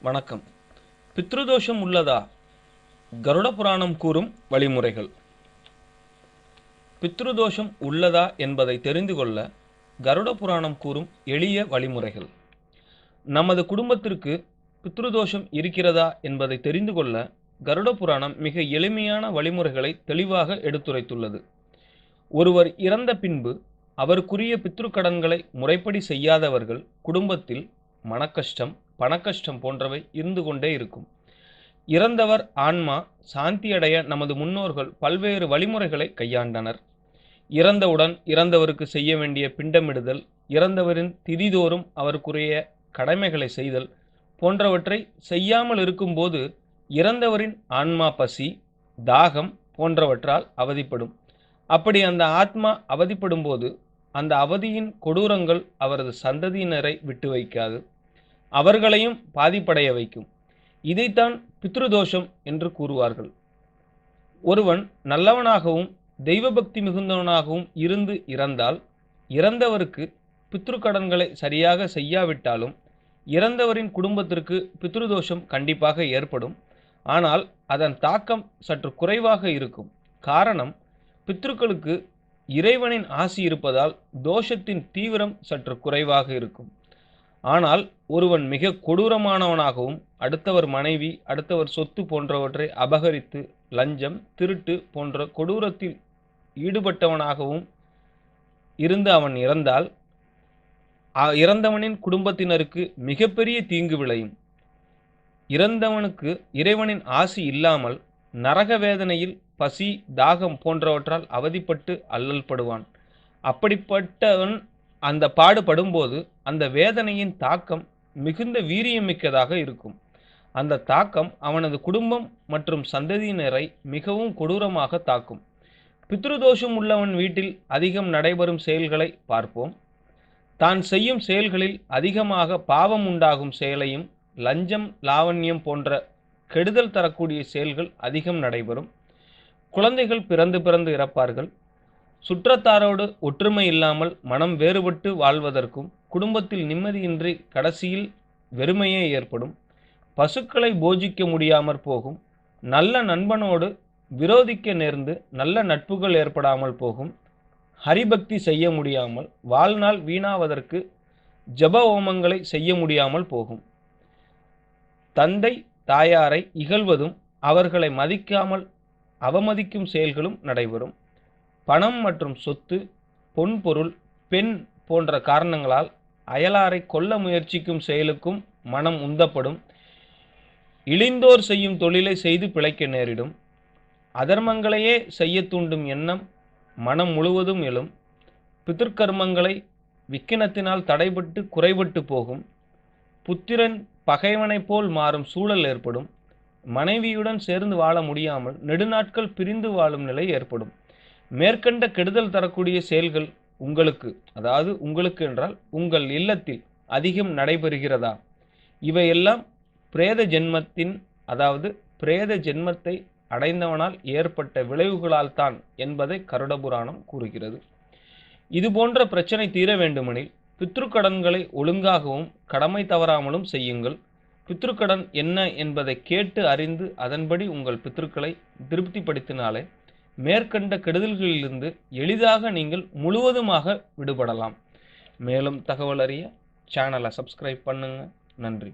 வணக்கம். பித்ருதோஷம் உள்ளதா? கருட புராணம் கூறும் வழிமுறைகள். பித்ருதோஷம் உள்ளதா என்பதை தெரிந்து கொள்ள கருட புராணம் கூறும் எளிய வழிமுறைகள். நமது குடும்பத்திற்கு பித்ருதோஷம் இருக்கிறதா என்பதை தெரிந்து கொள்ள கருட புராணம் மிக எளிமையான வழிமுறைகளை தெளிவாக எடுத்துரைத்துள்ளது. ஒருவர் இறந்த பின்பு அவருக்குரிய பித்ருக்கடன்களை முறைப்படி செய்யாதவர்கள் குடும்பத்தில் மனக்கஷ்டம், பணக்கஷ்டம் போன்றவை இருந்து கொண்டே இருக்கும். இறந்தவர் ஆன்மா சாந்தியடைய நமது முன்னோர்கள் பல்வேறு வழிமுறைகளை கையாண்டனர். இறந்தவுடன் இறந்தவருக்கு செய்ய வேண்டிய பிண்டமிடுதல், இறந்தவரின் திதிதோறும் அவருக்குரிய கடமைகளை செய்தல் போன்றவற்றை செய்யாமல் இருக்கும்போது இறந்தவரின் ஆன்மா பசி, தாகம் போன்றவற்றால் அவதிப்படும். அப்படி அந்த ஆத்மா அவதிப்படும் போது அந்த அவதியின் கொடூரங்கள் அவரது சந்ததியினரை விட்டு வைக்காது, அவர்களையும் பாதிப்படைய வைக்கும். இதைத்தான் பித்ருதோஷம் என்று கூறுவார்கள். ஒருவன் நல்லவனாகவும் தெய்வபக்தி மிகுந்தவனாகவும் இருந்து இறந்தால் இறந்தவருக்கு பித்ருக்கடன்களை சரியாக செய்யாவிட்டாலும் இறந்தவரின் குடும்பத்திற்கு பித்ருதோஷம் கண்டிப்பாக ஏற்படும். ஆனால் அதன் தாக்கம் சற்று குறைவாக இருக்கும். காரணம், பித்ருக்களுக்கு இறைவனின் ஆசி இருப்பதால் தோஷத்தின் தீவிரம் சற்று குறைவாக இருக்கும். ஆனால் ஒருவன் மிக கொடூரமானவனாகவும் அடுத்தவர் மனைவி, அடுத்தவர் சொத்து போன்றவற்றை அபகரித்து லஞ்சம், திருட்டு போன்ற கொடூரத்தில் ஈடுபட்டவனாகவும் இருந்து அவன் இறந்தால் இறந்தவனின் குடும்பத்தினருக்கு மிகப்பெரிய தீங்கு விளையும். இறந்தவனுக்கு இறைவனின் ஆசி இல்லாமல் நரக வேதனையில் பசி, தாகம் போன்றவற்றால் அவதிப்பட்டு அல்லல்படுவான். அப்படிப்பட்டவன் அந்த பாடுபடும்போது அந்த வேதனையின் தாக்கம் மிகுந்த வீரியமிக்கதாக இருக்கும். அந்த தாக்கம் அவனது குடும்பம் மற்றும் சந்ததியினரை மிகவும் கொடூரமாக தாக்கும். பித்ருதோஷம் உள்ளவன் வீட்டில் அதிகம் நடைபெறும் செயல்களை பார்ப்போம். தான் செய்யும் செயல்களில் அதிகமாக பாவம் உண்டாகும் செயலையும், லஞ்சம், லாவண்யம் போன்ற கெடுதல் தரக்கூடிய செயல்கள் அதிகம் நடைபெறும். குழந்தைகள் பிறந்து இறப்பார்கள். சுற்றத்தாரோடு ஒற்றுமை இல்லாமல் மனம் வேறுபட்டு வாழ்வதற்கும் குடும்பத்தில் நிம்மதியின்றி கடைசியில் வெறுமையே ஏற்படும். பசுக்களை போஜிக்க முடியாமற் போகும். நல்ல நண்பனோடு விரோதிக்க நேர்ந்து நல்ல நட்புகள் ஏற்படாமல் போகும். ஹரிபக்தி செய்ய முடியாமல் வாழ்நாள் வீணாவதற்கு ஜப ஹோமங்களை செய்ய முடியாமல் போகும். தந்தை தாயாரை இகழ்வதும் அவர்களை மதிக்காமல் அவமதிக்கும் செயல்களும் நடைபெறும். பணம் மற்றும் சொத்து, பொன்பொருள், பெண் போன்ற காரணங்களால் அயலாரை கொல்ல முயற்சிக்கும் செயலுக்கும் மனம் உந்தப்படும். இழிந்தோர் செய்யும் தொழிலை செய்து பிழைக்க நேரிடும். அதர்மங்களையே செய்ய தூண்டும் எண்ணம் மனம் முழுவதும் எழும். பித்ருக்கர்மங்களை விக்கினத்தினால் தடைபட்டு குறைபட்டு போகும். புத்திரன் பகைவனைப் போல் மாறும் சூழல் ஏற்படும். மனைவியுடன் சேர்ந்து வாழ முடியாமல் நெடுநாட்கள் பிரிந்து வாழும் நிலை ஏற்படும். மேற்கண்ட கெடுதல் தரக்கூடிய செயல்கள் உங்களுக்கு என்றால் உங்கள் இல்லத்தில் அதிகம் நடைபெறுகிறதா? இவையெல்லாம் பிரேத ஜென்மத்தை அடைந்தவனால் ஏற்பட்ட விளைவுகளால் தான் என்பதை கருட புராணம் கூறுகிறது. இதுபோன்ற பிரச்சனை தீர வேண்டுமெனில் பித்ருக்கடன்களை ஒழுங்காகவும் கடமை தவறாமலும் செய்யுங்கள். பித்ருக்கடன் என்ன என்பதை கேட்டு அறிந்து அதன்படி உங்கள் பித்ருக்களை திருப்திப்படுத்தினாலே மேற்கண்ட கெடுதல்களிலிருந்து எளிதாக நீங்கள் முழுவதுமாக விடுபடலாம். மேலும் தகவல் அறிய சேனலை சப்ஸ்கிரைப் பண்ணுங்க. நன்றி.